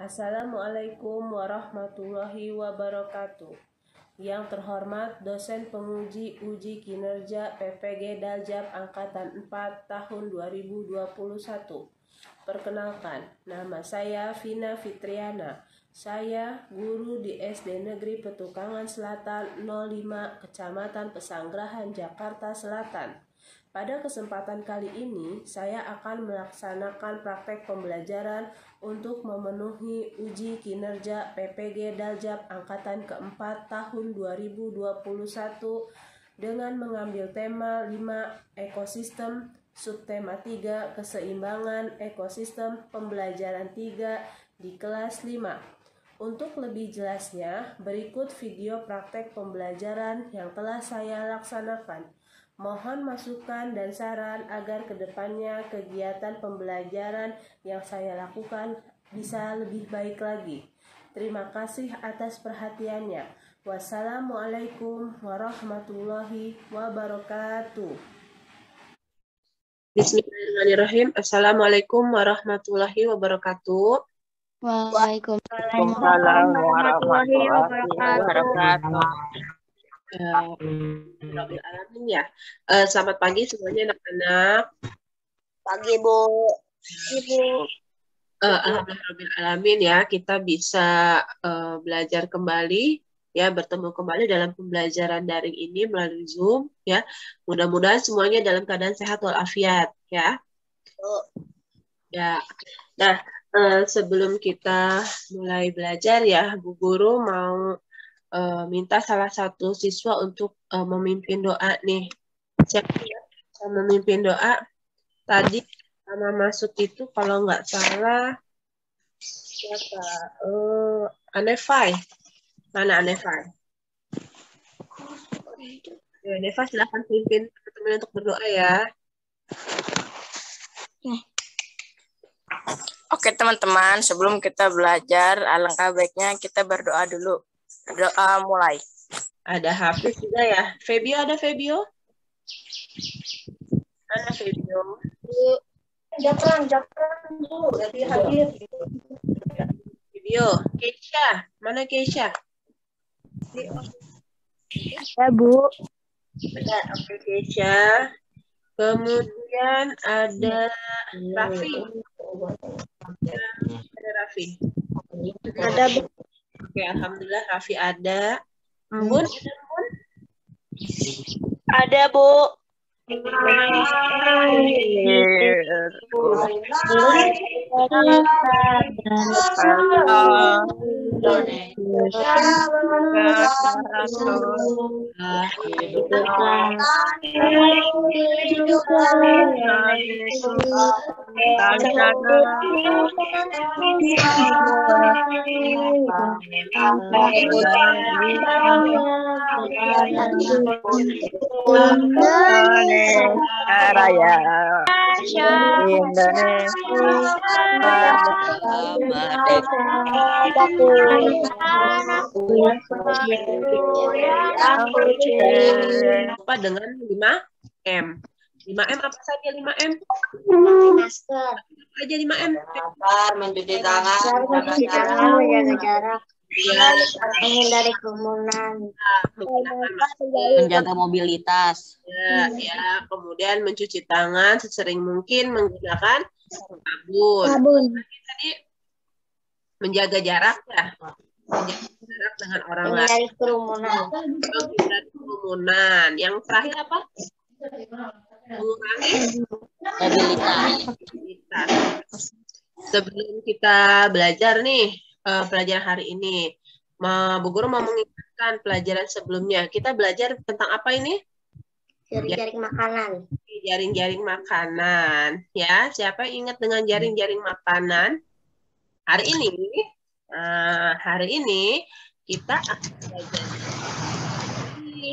Assalamualaikum warahmatullahi wabarakatuh. Yang terhormat dosen penguji uji kinerja PPG Daljab Angkatan 4 tahun 2021. Perkenalkan, nama saya Vina Fitriana. Saya guru di SD Negeri Petukangan Selatan 05 Kecamatan Pesanggerahan, Jakarta Selatan. Pada kesempatan kali ini, saya akan melaksanakan praktek pembelajaran untuk memenuhi uji kinerja PPG Daljab Angkatan keempat tahun 2021 dengan mengambil tema 5 ekosistem, subtema 3 keseimbangan ekosistem, pembelajaran 3 di kelas 5. Untuk lebih jelasnya, berikut video praktek pembelajaran yang telah saya laksanakan. Mohon masukan dan saran agar kedepannya kegiatan pembelajaran yang saya lakukan bisa lebih baik lagi. Terima kasih atas perhatiannya. Wassalamualaikum warahmatullahi wabarakatuh. Bismillahirrahmanirrahim. Assalamualaikum warahmatullahi wabarakatuh. Waalaikumsalam warahmatullahi wabarakatuh. Alamin ya. Selamat pagi semuanya anak-anak. Pagi Bu. Alhamdulillahirrahmanirrahim ya, kita bisa belajar kembali ya, bertemu kembali dalam pembelajaran daring ini melalui Zoom ya. Mudah-mudahan semuanya dalam keadaan sehat walafiat ya. Ya. Nah, sebelum kita mulai belajar ya, Bu Guru mau minta salah satu siswa untuk memimpin doa nih. Siapa ya memimpin doa? Tadi sama masuk itu kalau nggak salah siapa? Anefai. Mana Anefai? Ya, Anefai silahkan pimpin teman-teman untuk berdoa ya. Oke teman-teman, sebelum kita belajar, alangkah baiknya kita berdoa dulu. Doa mulai. Ada Hafiz juga ya. Febio ada Febio? Mana Febio? Jangan Bu, jadi hadir. Febio, Keisha, mana Keisha? Ya Bu. Ada, oke Keisha. Kemudian ada Raffi. Ada Raffi. Ada Bu. Oke, alhamdulillah Raffi ada. Embun, ada Embun? Ada Bu. Raya Lupa dengan 5M. 5M apa saja 5M? Masker. Aja 5M. mencuci tangan, Menjaga jarak. Menghindari kerumunan. menjaga mobilitas. Ya, kemudian mencuci tangan sesering mungkin menggunakan sabun. Tadi menjaga jarak ya. Menjaga jarak dengan orang lain. Menghindari kerumunan. Menghindari kerumunan. Yang terakhir apa? Mengurangi mobilitas. Sebelum kita belajar nih, pelajaran hari ini, Bu Guru mau mengingatkan pelajaran sebelumnya. Kita belajar tentang apa ini? Jaring-jaring makanan. Jaring-jaring makanan. Ya, siapa yang ingat dengan jaring-jaring makanan? Hari ini kita akan belajar.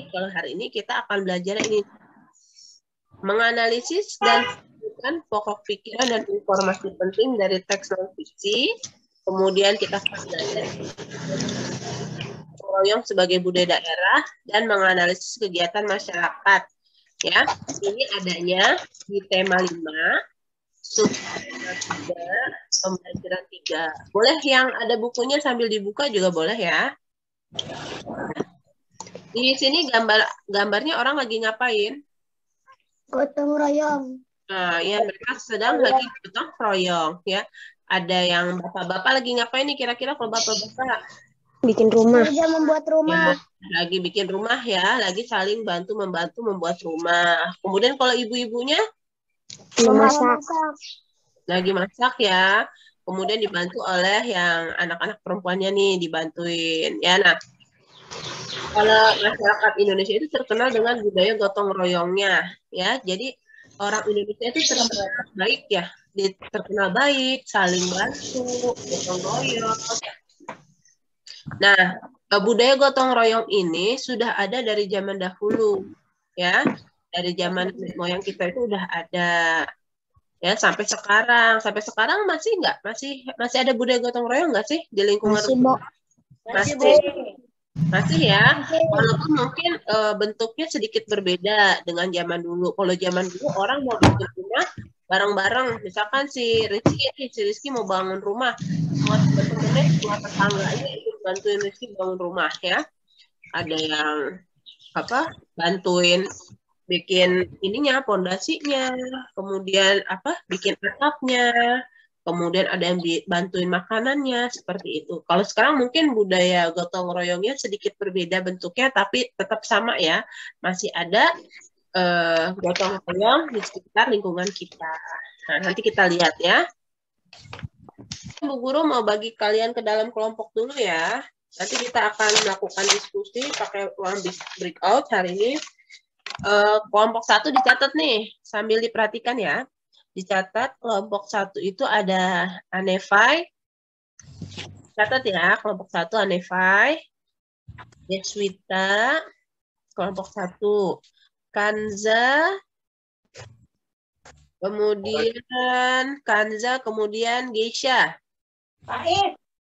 Kalau hari ini kita akan belajar ini, menganalisis dan menentukan pokok pikiran dan informasi penting dari teks non-fiksi. Kemudian kita akan belajar royong sebagai budaya daerah dan menganalisis kegiatan masyarakat. Ya, ini adanya di tema 5, sub 3, pembelajaran 3. Boleh yang ada bukunya sambil dibuka juga boleh ya. Di sini gambarnya orang lagi ngapain? Gotong royong. Nah, ya mereka sedang lagi gotong royong ya. Ada yang bapak-bapak lagi ngapain nih kira-kira kalau bapak-bapak? Bikin rumah. Kerja membuat rumah. Ya, lagi bikin rumah ya, lagi saling membantu membuat rumah. Kemudian kalau ibu-ibunya Memasak. lagi masak ya. Kemudian dibantu oleh yang anak-anak perempuannya nih dibantuin. Ya, nah kalau masyarakat Indonesia itu terkenal dengan budaya gotong royongnya ya. Jadi orang Indonesia itu terkenal baik ya, terkenal baik, saling bantu, gotong royong. Nah, budaya gotong royong ini sudah ada dari zaman dahulu ya. Dari zaman moyang kita itu udah ada. Ya, sampai sekarang masih nggak? Masih ada budaya gotong royong nggak sih di lingkungan? Masih ya. Walaupun mungkin bentuknya sedikit berbeda dengan zaman dulu. Kalau zaman dulu orang mau bikin rumah bareng-bareng, misalkan si Rizky mau bangun rumah, semua tetangganya ikut bantuin Rizky bangun rumah ya. Ada yang bantuin bikin ininya, pondasinya, kemudian bikin atapnya, kemudian ada yang dibantuin makanannya, seperti itu. Kalau sekarang mungkin budaya gotong royongnya sedikit berbeda bentuknya, tapi tetap sama ya, masih ada gotong royong di sekitar lingkungan kita. Nah, nanti kita lihat ya. Bu Guru mau bagi kalian ke dalam kelompok dulu ya. Nanti kita akan melakukan diskusi pakai ruang breakout hari ini. Kelompok 1 dicatat nih, sambil diperhatikan ya. Dicatat kelompok 1 itu ada Anefai. Catat ya, kelompok 1 Anefai. Deswita, kelompok 1. Kanza, kemudian Geisha.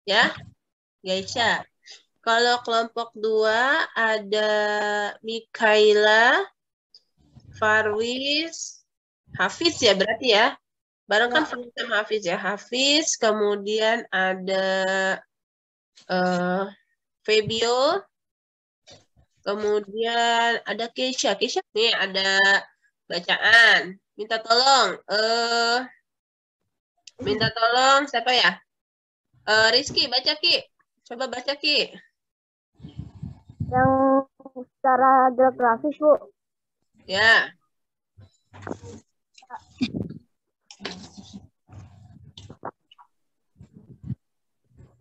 Ya, Geisha. Kalau kelompok 2 ada Mikaela, Farwis, Hafiz ya berarti ya. Barang kan sama Hafiz ya. Hafiz, kemudian ada Febio, kemudian ada Keisha. Keisha nih ada bacaan. Minta tolong siapa ya? Rizky, baca Ki. Coba baca Ki. Yang secara geografis, Bu. Ya.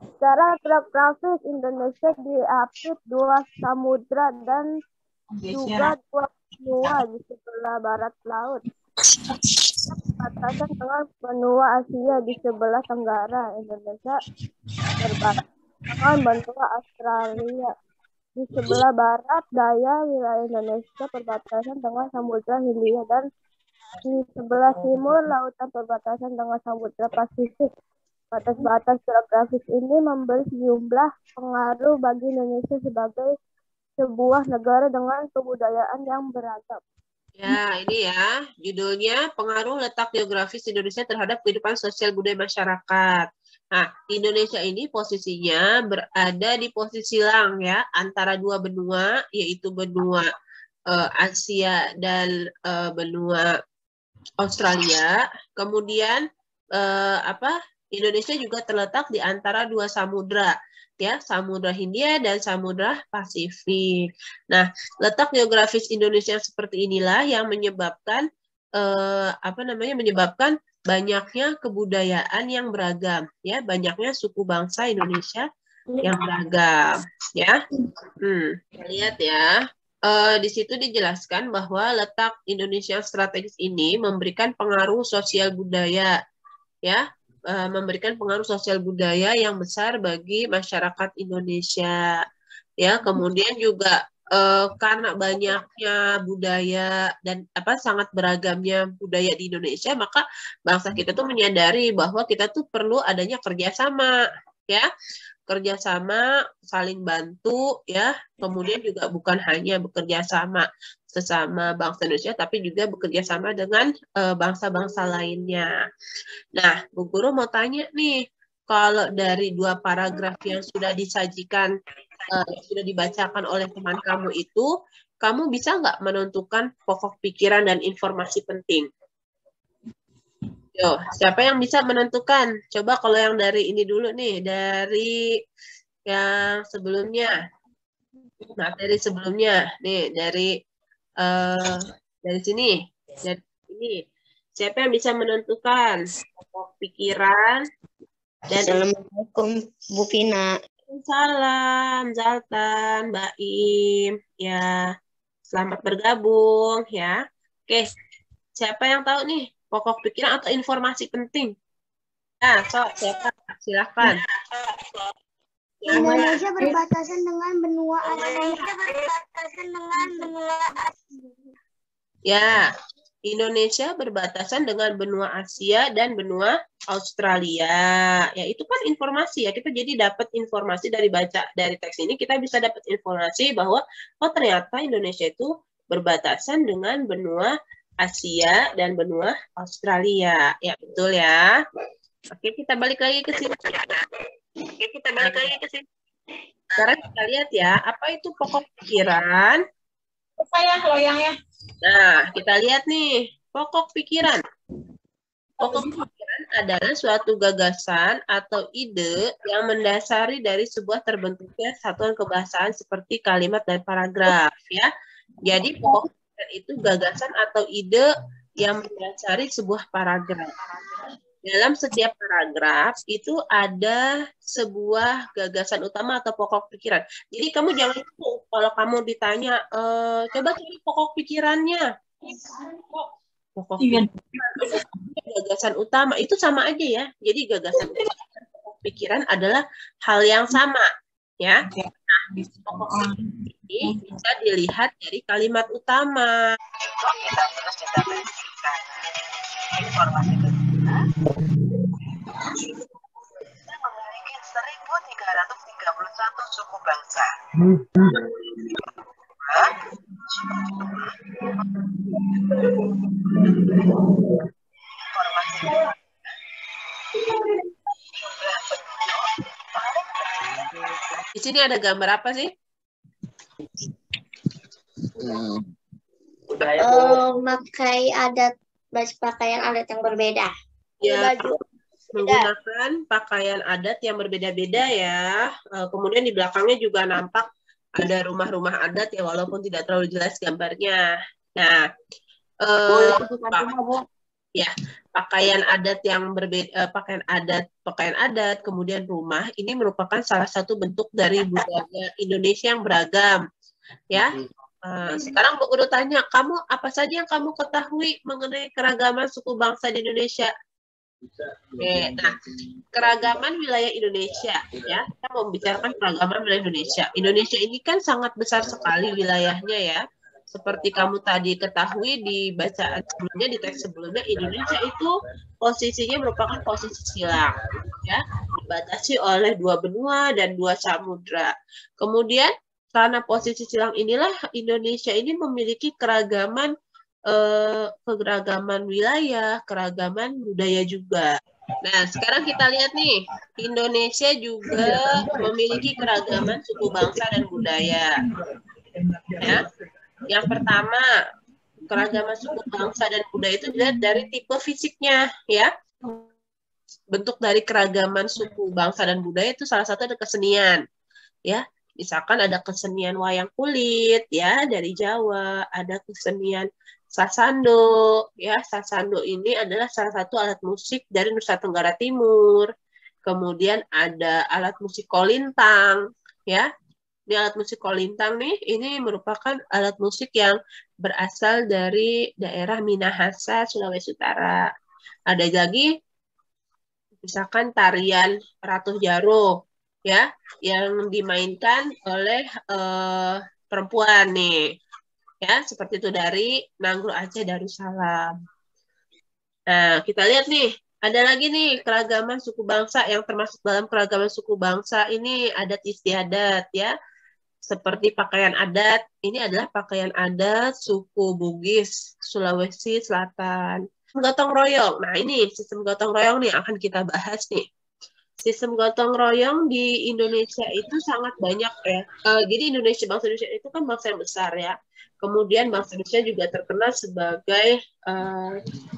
Secara geografis Indonesia diapit 2 samudra dan juga 2 benua di sebelah barat laut. Batasan dengan benua Asia di sebelah tenggara. Indonesia berbatasan dengan benua Australia. Di sebelah barat daya wilayah Indonesia perbatasan dengan Samudra Hindia dan di sebelah timur lautan perbatasan dengan Samudra Pasifik. Batas-batas geografis ini memberi sejumlah pengaruh bagi Indonesia sebagai sebuah negara dengan kebudayaan yang beragam. Ya, ini ya, judulnya pengaruh letak geografis Indonesia terhadap kehidupan sosial budaya masyarakat. Nah, Indonesia ini posisinya berada di posisi silang ya, antara 2 benua, yaitu benua Asia dan benua Australia. Kemudian Indonesia juga terletak di antara 2 samudra, ya, Samudra Hindia dan Samudra Pasifik. Nah, letak geografis Indonesia seperti inilah yang menyebabkan menyebabkan banyaknya kebudayaan yang beragam, ya, banyaknya suku bangsa Indonesia yang beragam, ya. Kita lihat ya. Di situ dijelaskan bahwa letak Indonesia yang strategis ini memberikan pengaruh sosial budaya, ya, memberikan pengaruh sosial budaya yang besar bagi masyarakat Indonesia, ya. Kemudian juga karena banyaknya budaya dan sangat beragamnya budaya di Indonesia, maka bangsa kita tuh menyadari bahwa kita tuh perlu adanya kerjasama, ya. bekerja sama, saling bantu, ya. Kemudian juga bukan hanya bekerja sama sesama bangsa Indonesia, tapi juga bekerja sama dengan bangsa-bangsa lainnya. Nah, Bu Guru mau tanya nih, kalau dari 2 paragraf yang sudah disajikan, yang sudah dibacakan oleh teman kamu itu, kamu bisa nggak menentukan pokok pikiran dan informasi penting? Yo, siapa yang bisa menentukan? Coba kalau yang dari ini dulu nih, dari yang sebelumnya, materi sebelumnya, nih dari sini, dari ini. Siapa yang bisa menentukan pokok pikiran dan Assalamualaikum Bu Vina. salam, Zaltan, Mbak Im, ya, selamat bergabung, ya. Oke, siapa yang tahu nih pokok pikiran atau informasi penting? Nah, siapa? Silakan. Indonesia berbatasan dengan benua Asia. Ya, Indonesia berbatasan dengan benua Asia dan benua Australia. Ya, itu kan informasi ya. Kita jadi dapat informasi dari teks ini, kita bisa dapat informasi bahwa oh ternyata Indonesia itu berbatasan dengan benua Asia dan benua Australia. Ya, betul ya. Oke, kita balik lagi ke sini. Sekarang kita lihat ya, apa itu pokok pikiran? Apa ya loyangnya? Nah, kita lihat nih, pokok pikiran. Pokok pikiran adalah suatu gagasan atau ide yang mendasari dari sebuah terbentuknya satuan kebahasaan seperti kalimat dan paragraf, ya. Jadi pokok pikiran itu gagasan atau ide yang mendasari sebuah paragraf. Dalam setiap paragraf itu ada sebuah gagasan utama atau pokok pikiran. Jadi kamu jangan lupa kalau kamu ditanya, coba cari pokok pikirannya. Pokok pikiran, gagasan utama itu sama aja ya. Jadi gagasan utama dan pokok pikiran adalah hal yang sama, ya. Nah, pokok pikiran ini bisa dilihat dari kalimat utama. Kita terus definisikan informasi kita memiliki 1.331 suku bangsa. Informasi di sini ada gambar apa sih? Pakaian adat yang berbeda. Ya, menggunakan pakaian adat yang berbeda-beda ya. Kemudian di belakangnya juga nampak ada rumah-rumah adat ya, walaupun tidak terlalu jelas gambarnya. Nah, ya, pakaian adat yang berbeda, pakaian adat, kemudian rumah ini merupakan salah satu bentuk dari budaya Indonesia yang beragam, ya. Sekarang Bu Guru tanya, kamu apa saja yang kamu ketahui mengenai keragaman suku bangsa di Indonesia? Oke, nah, keragaman wilayah Indonesia, ya, kita mau membicarakan keragaman wilayah Indonesia. Indonesia ini kan sangat besar sekali wilayahnya ya. Seperti kamu tadi ketahui di bacaan sebelumnya, di teks sebelumnya, Indonesia itu posisinya merupakan posisi silang, ya, dibatasi oleh 2 benua dan 2 samudra. Kemudian karena posisi silang inilah Indonesia ini memiliki keragaman wilayah, keragaman budaya juga. Nah, sekarang kita lihat nih, Indonesia juga memiliki keragaman suku bangsa dan budaya. Ya. Yang pertama, keragaman suku bangsa dan budaya itu dilihat dari tipe fisiknya, ya. Bentuk dari keragaman suku bangsa dan budaya itu salah satu ada kesenian, ya. Misalkan ada kesenian wayang kulit, ya, dari Jawa, ada kesenian sasando, ya. Sasando ini adalah salah satu alat musik dari Nusa Tenggara Timur. Kemudian ada alat musik kolintang, ya. Ini alat musik kolintang nih, ini merupakan alat musik yang berasal dari daerah Minahasa, Sulawesi Utara. Ada lagi, misalkan tarian Ratu Jaro, ya, yang dimainkan oleh perempuan nih, ya, seperti itu dari Nanggro Aceh Darussalam. Nah, kita lihat nih, Ada lagi nih keragaman suku bangsa yang termasuk dalam keragaman suku bangsa ini adat istiadat ya. Seperti pakaian adat, ini adalah pakaian adat suku Bugis, Sulawesi Selatan. Gotong royong. Nah, ini sistem gotong royong nih akan kita bahas nih. Sistem gotong royong di Indonesia itu sangat banyak ya. Jadi bangsa Indonesia itu kan bangsa yang besar ya. Kemudian bangsa Indonesia juga terkenal sebagai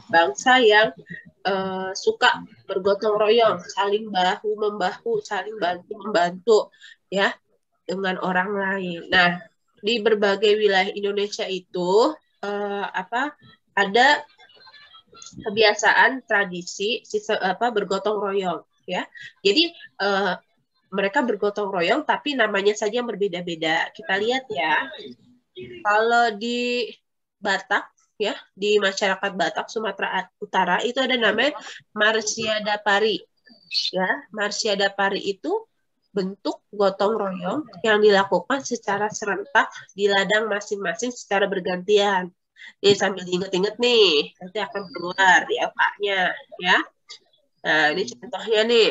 bangsa yang suka bergotong royong, saling bahu membahu, saling bantu membantu ya dengan orang lain. Nah, di berbagai wilayah Indonesia itu ada kebiasaan tradisi bergotong royong ya. Jadi mereka bergotong royong tapi namanya saja yang berbeda-beda. Kita lihat ya. Kalau di Batak ya, di masyarakat Batak Sumatera Utara itu ada namanya Marsiada Pari. Ya, Marsiada Pari itu bentuk gotong royong yang dilakukan secara serentak di ladang masing-masing secara bergantian. Jadi sambil diinget-inget nih, nanti akan keluar di LK-nya ya. Nah, ini contohnya nih.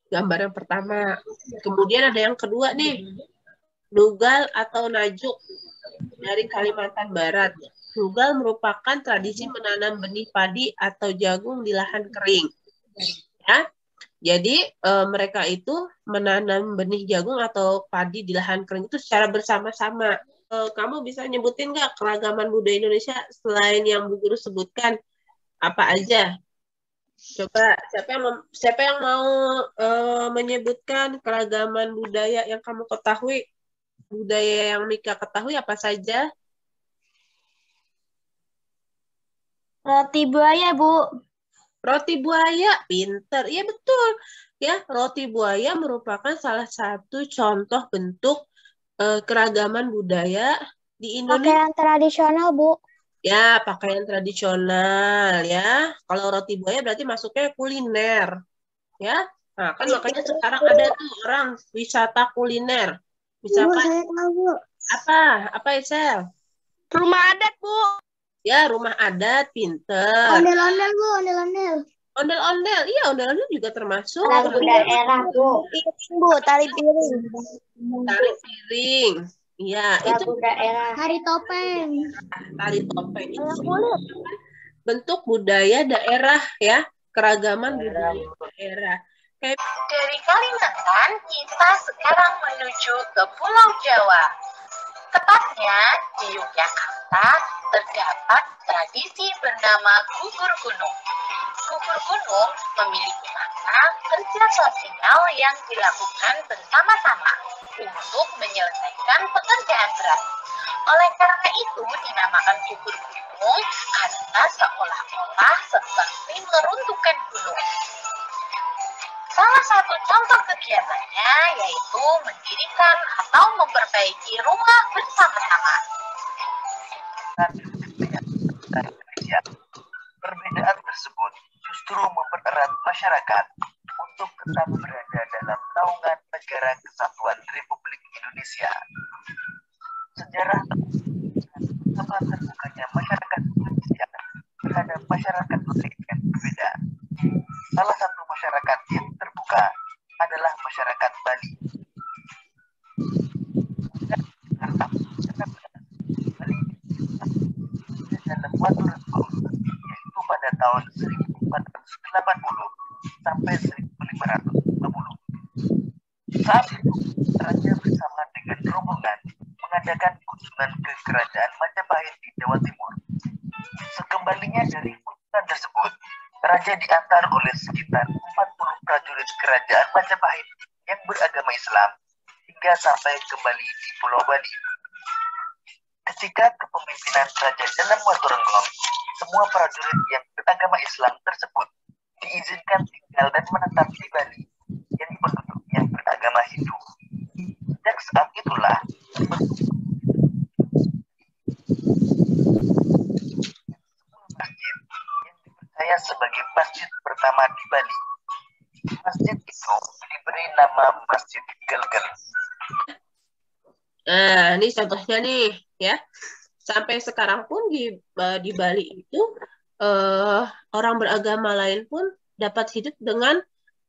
Gambar yang pertama. Kemudian ada yang kedua nih. Nugal atau Najuk dari Kalimantan Barat. Nugal merupakan tradisi menanam benih padi atau jagung di lahan kering. Ya. Jadi mereka itu menanam benih jagung atau padi di lahan kering itu secara bersama-sama. Kamu bisa nyebutin nggak keragaman budaya Indonesia selain yang Bu Guru sebutkan? Apa aja? Coba siapa yang mau menyebutkan keragaman budaya yang kamu ketahui? Budaya yang Mika ketahui apa saja? Roti buaya, Bu. Roti buaya, pinter. Iya betul. Ya, roti buaya merupakan salah satu contoh bentuk keragaman budaya di Indonesia. Pakaian tradisional, Bu. Ya, pakaian tradisional ya. Kalau roti buaya berarti masuknya kuliner. Ya. Nah, kan makanya sekarang ada tuh orang wisata kuliner. Misalkan saya tahu, Bu. apa Isel? Rumah adat, Bu. Ya, rumah adat, pinter. Ondel-ondel, Bu, ondel-ondel. Ondel-ondel, iya ondel-ondel juga termasuk. Lagu daerah, Bu. Bu, tali piring. Tali piring. Iya, itu Lagu daerah. Hari topeng. tali topeng. Itu bentuk budaya daerah ya, keragaman budaya daerah. Kayak Dari Kalimantan, kita sekarang menuju ke Pulau Jawa. Tepatnya di Yogyakarta terdapat tradisi bernama gugur gunung. Gugur gunung memiliki makna kerja sosial yang dilakukan bersama-sama untuk menyelesaikan pekerjaan berat. Oleh karena itu dinamakan gugur gunung karena seolah-olah seperti meruntuhkan gunung. Salah satu contoh kegiatannya yaitu mendirikan atau memperbaiki rumah bersama-sama. Perbedaan tersebut justru mempererat masyarakat untuk tetap berada dalam naungan Negara Kesatuan Republik Indonesia. Sejarah tentang terbukanya masyarakat Indonesia terhadap masyarakat lain yang berbeda. Salah satu masyarakat yang terbuka adalah masyarakat Bali. Bali dalam waktu tersebut, yaitu pada tahun 1480 sampai 1550. Saat itu, raja bersama dengan rombongan mengadakan kunjungan ke kerajaan Majapahit di Jawa Timur. Sekembalinya dari kunjungan tersebut, raja diantar oleh sekitar 40 prajurit kerajaan Majapahit yang beragama Islam hingga sampai kembali di Pulau Bali. Ketika kepemimpinan Raja Dalam Waturengkong, semua prajurit yang beragama Islam tersebut diizinkan tinggal dan menetap di Bali, yang penduduk yang beragama Hindu. Sejak saat itulah masjid yang dipercaya sebagai masjid pertama di Bali. Masjid itu diberi nama Masjid Gelgel. Nah, ini contohnya nih ya. Sampai sekarang pun di Bali itu orang beragama lain pun dapat hidup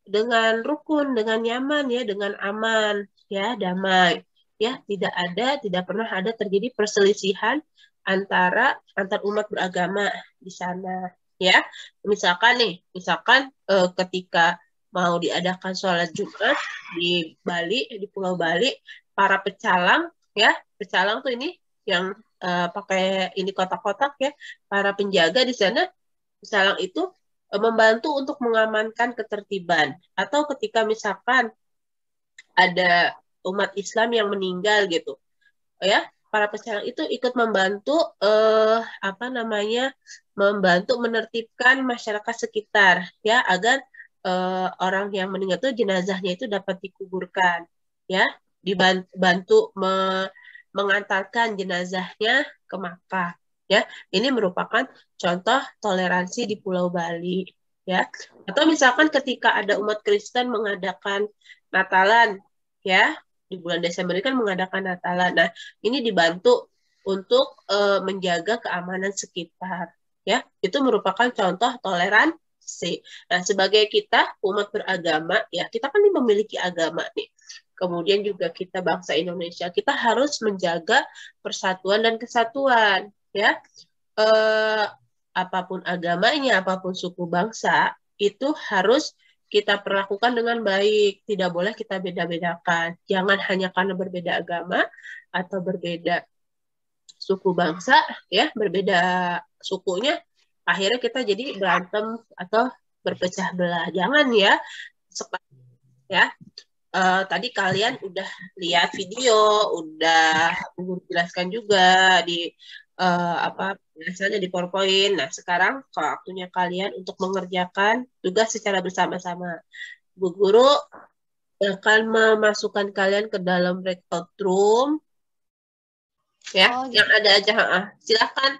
dengan rukun, dengan nyaman ya, dengan aman ya, damai ya, tidak pernah ada terjadi perselisihan antar umat beragama di sana ya. Misalkan ketika mau diadakan sholat Jumat di Bali, di Pulau Bali, para pecalang ya, pecalang tuh ini yang pakai ini kotak-kotak ya, para penjaga di sana, pecalang itu membantu untuk mengamankan ketertiban. Atau ketika misalkan ada umat Islam yang meninggal gitu, ya, para pecalang itu ikut membantu membantu menertibkan masyarakat sekitar ya, agar orang yang meninggal itu jenazahnya itu dapat dikuburkan ya, dibantu mengantarkan jenazahnya ke Makkah ya. Ini merupakan contoh toleransi di Pulau Bali ya. Atau misalkan ketika ada umat Kristen mengadakan Natalan ya, di bulan Desember ini kan mengadakan Natalan. Nah, ini dibantu untuk menjaga keamanan sekitar ya. Itu merupakan contoh toleransi. Nah, sebagai kita umat beragama ya, kita kan memiliki agama nih. Kemudian juga kita bangsa Indonesia, kita harus menjaga persatuan dan kesatuan ya. Apapun agamanya, apapun suku bangsa, itu harus kita perlakukan dengan baik. Tidak boleh kita beda-bedakan. Jangan hanya karena berbeda agama atau berbeda suku bangsa ya, berbeda sukunya, akhirnya kita jadi berantem atau berpecah belah. Jangan ya. Ya. Tadi kalian udah lihat video, udah jelaskan juga di biasanya di PowerPoint. Nah, sekarang waktunya kalian untuk mengerjakan tugas secara bersama-sama. Bu Guru akan memasukkan kalian ke dalam breakout room. Ya, yang ada aja. Silahkan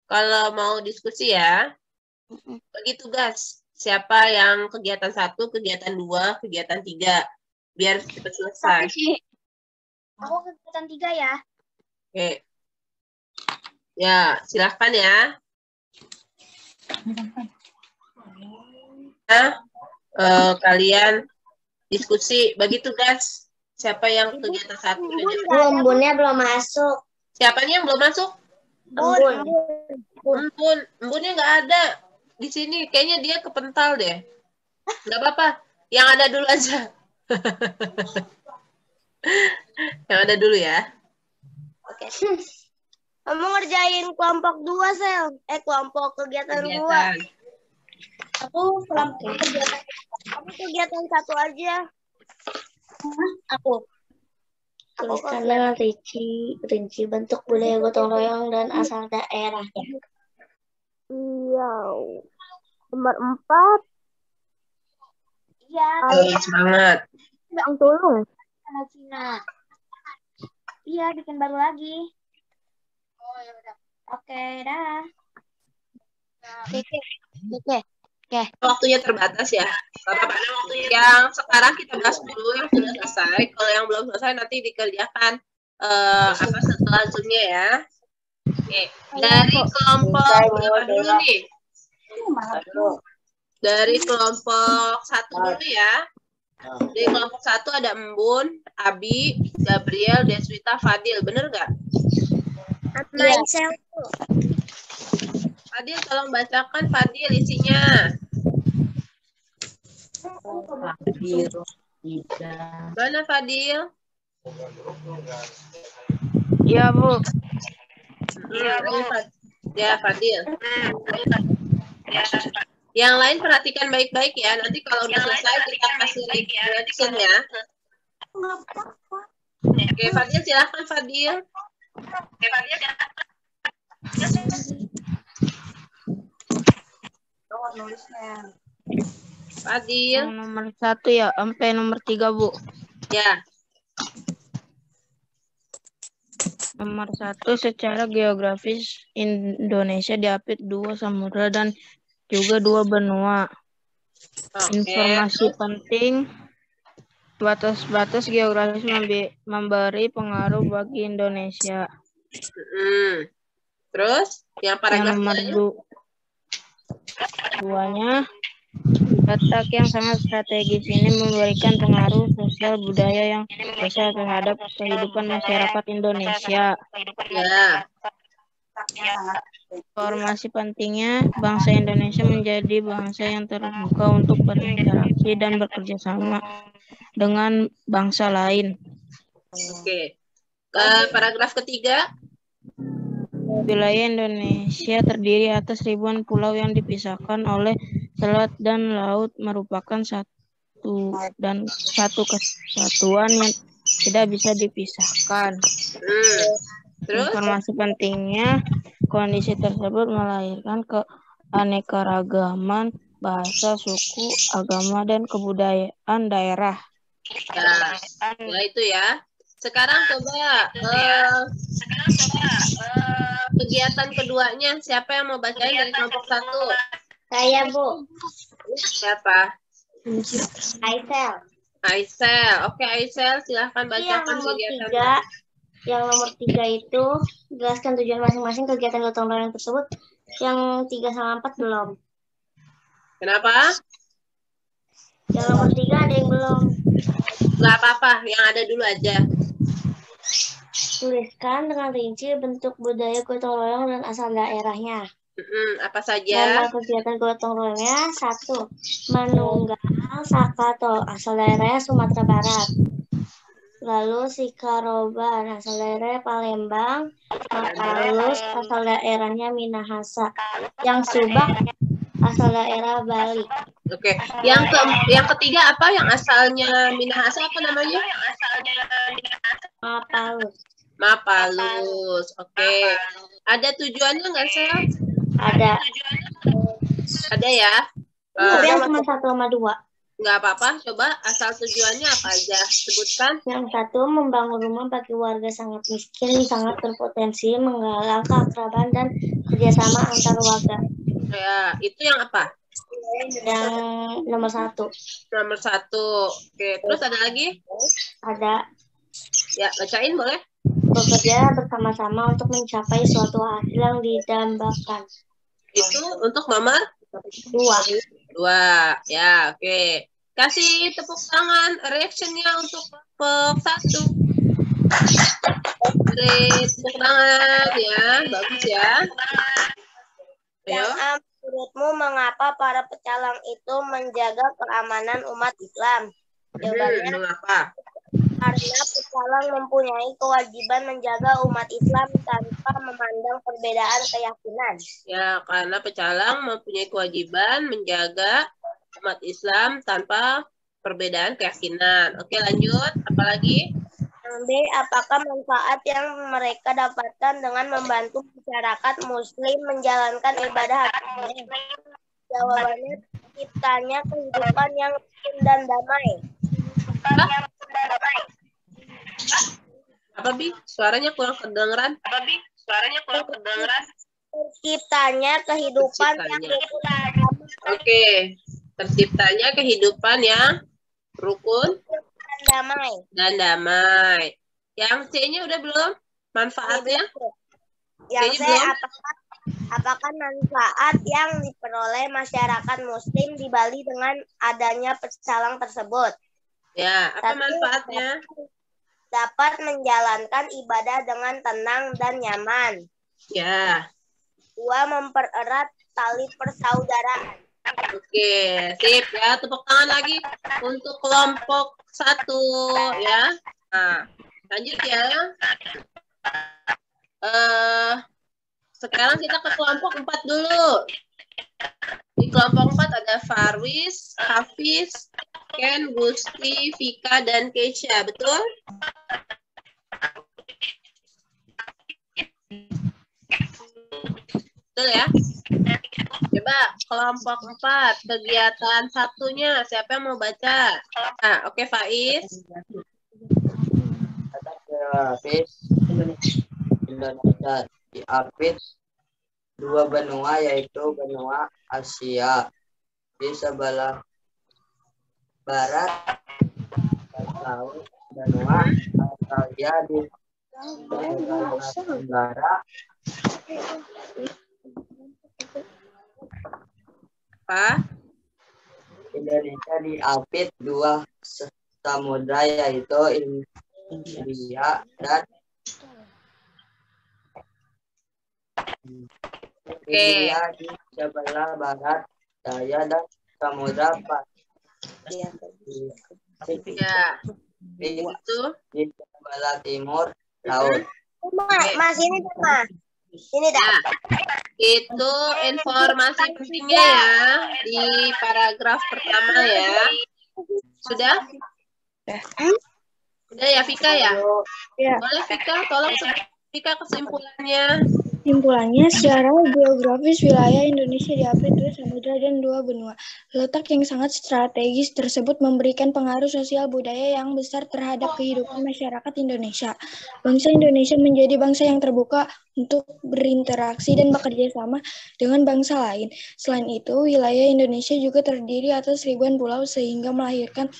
kalau mau diskusi ya. Bagi tugas. Siapa yang kegiatan 1, kegiatan 2, kegiatan 3. Biar cepat selesai. Aku kegiatan 3 ya. Oke. Ya, silahkan ya. Nah, kalian diskusi bagi tugas. Siapa yang kegiatan 1? Embunnya belum masuk. Siapanya yang belum masuk? Embunnya nggak ada di sini. Kayaknya dia kepental deh. Nggak apa-apa. Yang ada dulu aja. Yang ada dulu ya. Oke. Kamu ngerjain kelompok 2, Sel. Kelompok kegiatan 2. Aku kegiatan 1 aja. Aku. Tuliskan dengan rinci bentuk budaya gotong royong dan asal daerah. Iya. Nomor 4. Iya. Semangat. Yang tolong. Cina. Iya, bikin baru lagi. Oh, ya udah. Oke, dah. Oke. Waktunya terbatas ya. Bapak waktunya yang sekarang kita bahas dulu yang sudah selesai. Kalau yang belum selesai nanti dikerjakan setelah Zoom-nya ya. Oke. Dari kelompok berapa dulu nih? Dari kelompok 1 dulu ya. Dari kelompok 1 ada Embun, Abi, Gabriel, Deswita, Fadil. Bener nggak? Iya. Fadil, tolong bacakan Fadil isinya. Mana Fadil? Iya, Bu. Ya, Fadil. Yang lain perhatikan baik-baik ya. Nanti kalau udah selesai kita kasih reaction ya. Oke, Fadil silahkan Fadil. Fadil. Yang nomor 1 ya, sampai nomor 3, Bu. Ya. Nomor 1, secara geografis Indonesia diapit 2 samudra dan juga 2 benua. Informasi penting, batas-batas geografis memberi pengaruh bagi Indonesia. Terus yang paragraf tuanya. Letak yang sangat strategis ini memberikan pengaruh sosial budaya yang besar terhadap kehidupan masyarakat Indonesia. Ya. Informasi pentingnya, bangsa Indonesia menjadi bangsa yang terbuka untuk berinteraksi dan bekerja sama dengan bangsa lain. Oke. Paragraf ketiga. Wilayah Indonesia terdiri atas ribuan pulau yang dipisahkan oleh selat dan laut, merupakan satu kesatuan yang tidak bisa dipisahkan. Terus? Informasi pentingnya, kondisi tersebut melahirkan keanekaragaman bahasa, suku, agama, dan kebudayaan daerah. Ya itu ya. Sekarang coba kegiatan keduanya, siapa yang mau bacain dari kelompok 1? Saya, Bu. Siapa? Aisel. Oke, Aisel, silahkan bacakan kegiatan. Yang nomor 3 itu jelaskan tujuan masing-masing kegiatan gotong royong tersebut. Yang 3 sama 4 belum. Kenapa? Yang nomor 3 ada yang belum. Nggak apa-apa, yang ada dulu aja. Tuliskan dengan rinci bentuk budaya gotong royong dan asal daerahnya. Apa saja? Nama kegiatan gotong royongnya 1. Manunggal Sakato, asal daerahnya Sumatera Barat. Lalu Sikaroban, asal daerahnya Palembang. Mapalus, asal daerahnya Minahasa. Yang Subak, asal daerah Bali. Oke. Yang ketiga apa? Yang asalnya Minahasa apa namanya? Mapalus. Oke. Ada tujuannya nggak, Sel? Ada. Ada ya? Tapi yang cuma 1 sama 2. Nggak apa-apa. Coba asal tujuannya apa aja? Sebutkan. Yang 1, membangun rumah bagi warga sangat miskin, sangat berpotensi, menggalang keakraban dan kerjasama antar warga. Ya, itu yang apa? Yang nomor 1. Nomor 1. Oke. Terus ada lagi? Ada. Ya, bacain boleh? Bekerja bersama-sama untuk mencapai suatu hasil yang didambakan. Itu untuk nomor 2. Ya, oke. Kasih tepuk tangan reaction-nya untuk kelompok 1. Tepuk tangan ya, bagus ya. Ayo. Menurutmu mengapa para pecalang itu menjaga keamanan umat Islam? Jawabannya, mengapa? Karena pecalang mempunyai kewajiban menjaga umat Islam tanpa memandang perbedaan keyakinan. Ya, karena pecalang mempunyai kewajiban menjaga umat Islam tanpa perbedaan keyakinan. Oke, lanjut. Apalagi? B. Apakah manfaat yang mereka dapatkan dengan membantu masyarakat Muslim menjalankan ibadah hajinya? Jawabannya, terciptanya kehidupan yang rukun dan damai. Apa, Bi? Suaranya kurang kedengeran. Terciptanya kehidupan yang rukun dan damai. Oke. Terciptanya kehidupan yang rukun dan damai. Yang C-nya udah belum? Manfaatnya? Yang C, apakah manfaat yang diperoleh masyarakat Muslim di Bali dengan adanya pecalang tersebut? Ya, apa manfaatnya? Dapat menjalankan ibadah dengan tenang dan nyaman. Ya. 2. Mempererat tali persaudaraan. Oke, sip ya. Tepuk tangan lagi untuk kelompok 1 ya. Nah, lanjut ya. Sekarang kita ke kelompok 4 dulu. Di kelompok 4 ada Farwis, Hafiz, Ken, Gusti, Vika, dan Keisha. Betul? Betul ya? Coba kelompok 4, kegiatan satunya. Siapa yang mau baca? Nah, oke, Faiz. Hafiz Indonesia diapit 2 benua, yaitu benua Asia di sebelah barat laut, benua Australia di sebelah tenggara. apa? Indonesia diapit dua samudra yaitu India dan India di sebelah barat daya dan Samudra Pasifik. Ya. Itu Di sebelah timur laut. Mas, ini dah, Mas. Ini dah. ya. Itu informasi pentingnya ya di paragraf pertama ya. Sudah? Sudah ya Vika ya? Ya. Boleh Vika, tolong Vika kesimpulannya. Kesimpulannya, secara geografis wilayah Indonesia diapit dua samudra dan dua benua. Letak yang sangat strategis tersebut memberikan pengaruh sosial budaya yang besar terhadap kehidupan masyarakat Indonesia. Bangsa Indonesia menjadi bangsa yang terbuka untuk berinteraksi dan bekerja sama dengan bangsa lain. Selain itu, wilayah Indonesia juga terdiri atas ribuan pulau sehingga melahirkan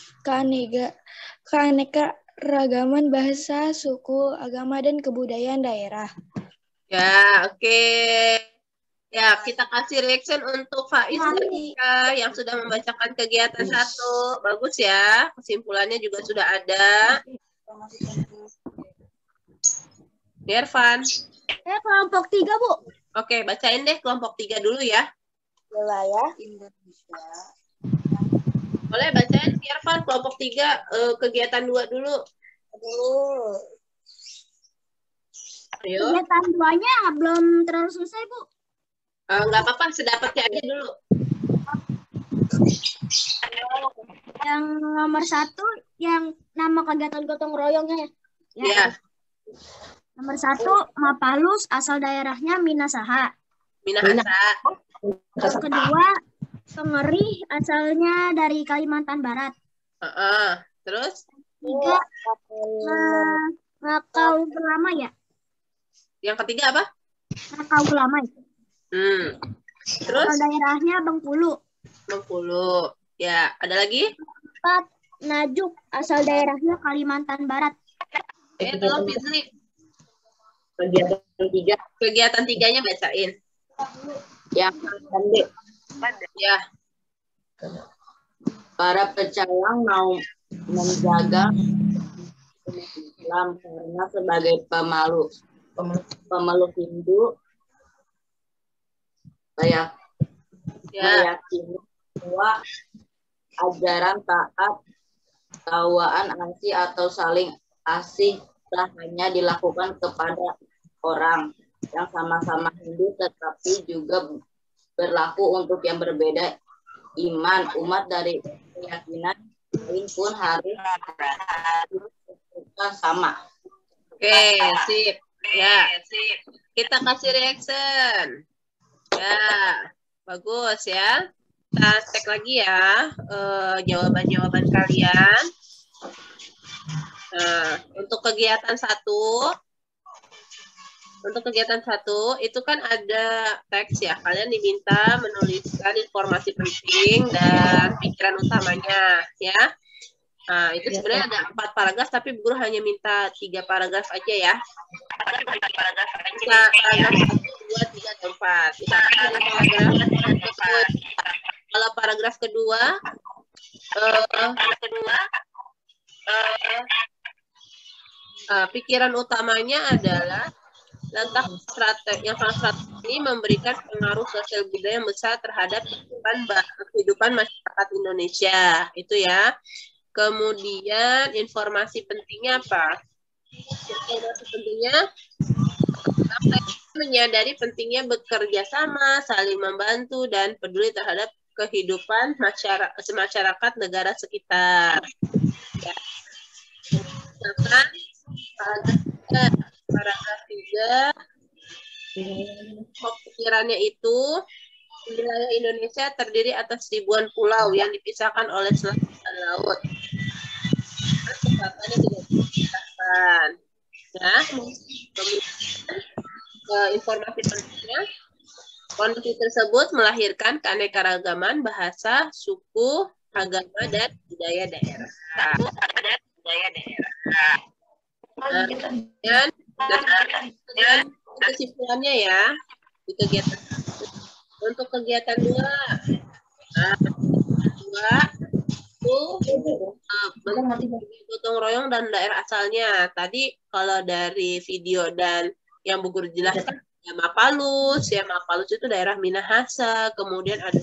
keanekaragaman bahasa, suku, agama, dan kebudayaan daerah. Ya, oke. Ya, kita kasih reaction untuk Faiz dan Vika yang sudah membacakan kegiatan 1. Bagus ya. Kesimpulannya juga sudah ada. Irfan. Kelompok 3, Bu. Oke, bacain deh kelompok 3 dulu ya. Wilayah Indonesia. Boleh bacain Irfan kelompok 3 kegiatan 2 dulu. Ayo. Kegiatan 2-nya belum terlalu selesai, Bu. Nggak apa-apa, sedapatnya aja dulu. Yang nomor 1, yang nama kegiatan gotong royongnya. Ya. Nomor 1, Mapalus, asal daerahnya Minasaha. Minahasa. Yang kedua, Pengerih, asalnya dari Kalimantan Barat. Terus? 3, Rakau Lama ya? Yang ketiga apa? Rakau Lama itu. Terus? Asal daerahnya Bengkulu. Bengkulu. Ya, ada lagi? 4, Najuk, asal daerahnya Kalimantan Barat. Tolong Fitri. Kegiatan 3-nya bacain. yang pendek. Ya. Para pecalang mau menjaga Islam karena sebagai pemeluk Hindu meyakini bahwa ajaran taat, tawaan asih atau saling asih telah hanya dilakukan kepada orang yang sama-sama Hindu, tetapi juga berlaku untuk yang berbeda iman. Umat dari keyakinan lain pun harus sama. Oke, sip. Ya, kita kasih reaction. Ya, bagus ya. Kita cek lagi ya jawaban-jawaban kalian. Nah, untuk kegiatan 1 itu kan ada teks ya. Kalian diminta menuliskan informasi penting dan pikiran utamanya ya. Nah, itu sebenarnya ada 4 paragraf, tapi guru hanya minta 3 paragraf aja ya. Paragraf 1, 2, 3, dan 4. Kalau paragraf kedua, pikiran utamanya adalah letak yang sangat strategis ini memberikan pengaruh sosial budaya yang besar terhadap kehidupan masyarakat Indonesia. Itu ya. Kemudian informasi pentingnya apa? Informasi pentingnya menyadari pentingnya bekerja sama, saling membantu, dan peduli terhadap kehidupan masyarakat negara sekitar. Ya. Paragraf 3, pikirannya itu wilayah Indonesia terdiri atas ribuan pulau yang dipisahkan oleh selat dan laut. Kesempatannya tidak dipisahkan. Ya, informasi pentingnya, kondisi tersebut melahirkan keanekaragaman bahasa, suku, agama, dan budaya daerah. Dan kesimpulannya ya di kegiatan. Untuk kegiatan 2, Nah, kedua itu gotong royong dan daerah asalnya. Tadi kalau dari video dan yang Bu Guru jelaskan, ya Mapalus itu daerah Minahasa, kemudian ada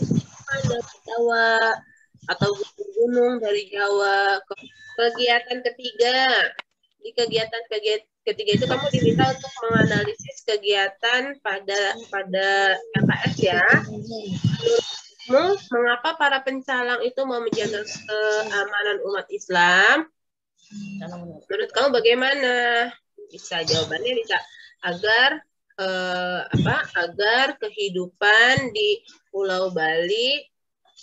Jawa atau gunung dari Jawa. Kegiatan ketiga, di kegiatan ketiga itu kamu diminta untuk menganalisis kegiatan pada MKS ya. Mengapa para pencalang itu mau menjaga keamanan umat Islam? Menurut kamu bagaimana? Jawabannya bisa agar agar kehidupan di Pulau Bali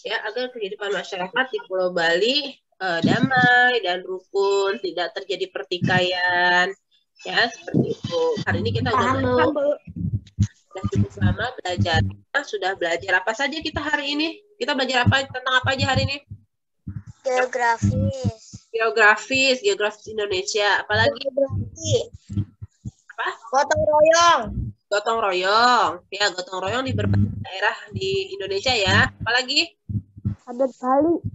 agar kehidupan masyarakat di Pulau Bali damai dan rukun, tidak terjadi pertikaian, ya seperti itu. Hari ini kita sudah cukup lama belajar. Sudah belajar apa saja kita hari ini? Kita belajar apa tentang apa aja hari ini? Geografis Indonesia. Apalagi? Apa? Gotong royong. Ya, gotong royong di berbagai daerah di Indonesia ya. Apalagi? Adat Bali.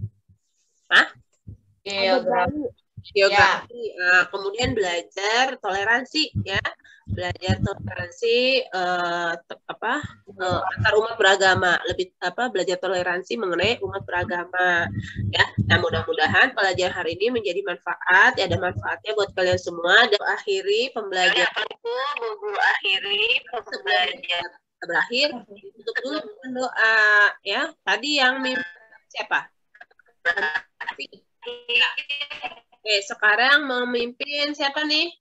Hah? Geografi. Nah, kemudian belajar toleransi ya. Belajar toleransi antar umat beragama, belajar toleransi mengenai umat beragama ya. Nah, mudah-mudahan pelajaran hari ini menjadi manfaat, ada manfaatnya buat kalian semua. Dan akhiri pembelajaranku, berakhir tutup dulu dengan doa ya. Tadi yang mimpi siapa? Oke, sekarang memimpin siapa nih?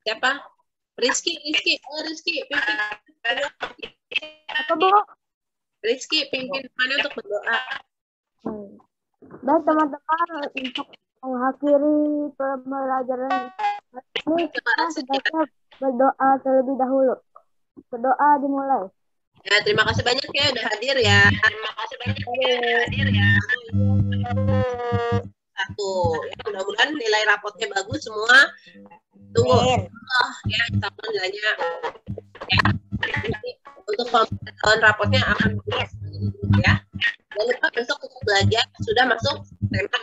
Siapa? Rizky, pimpin. Apa, Bu? Rizky, pimpin mana untuk berdoa? Baik, teman-teman, untuk mengakhiri pembelajaran ini, kita sebaiknya berdoa terlebih dahulu. Berdoa dimulai. Ya, terima kasih banyak ya udah hadir ya. Satu, ya, mudah-mudahan nilai rapotnya bagus semua. Tunggu, ya, kita nilainya. Ya, untuk pemantauan rapotnya akan bagus, ya. Jangan lupa besok untuk belajar sudah masuk tema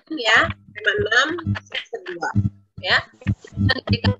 6 ya, tema 6 semester 2, ya. Kita diberikan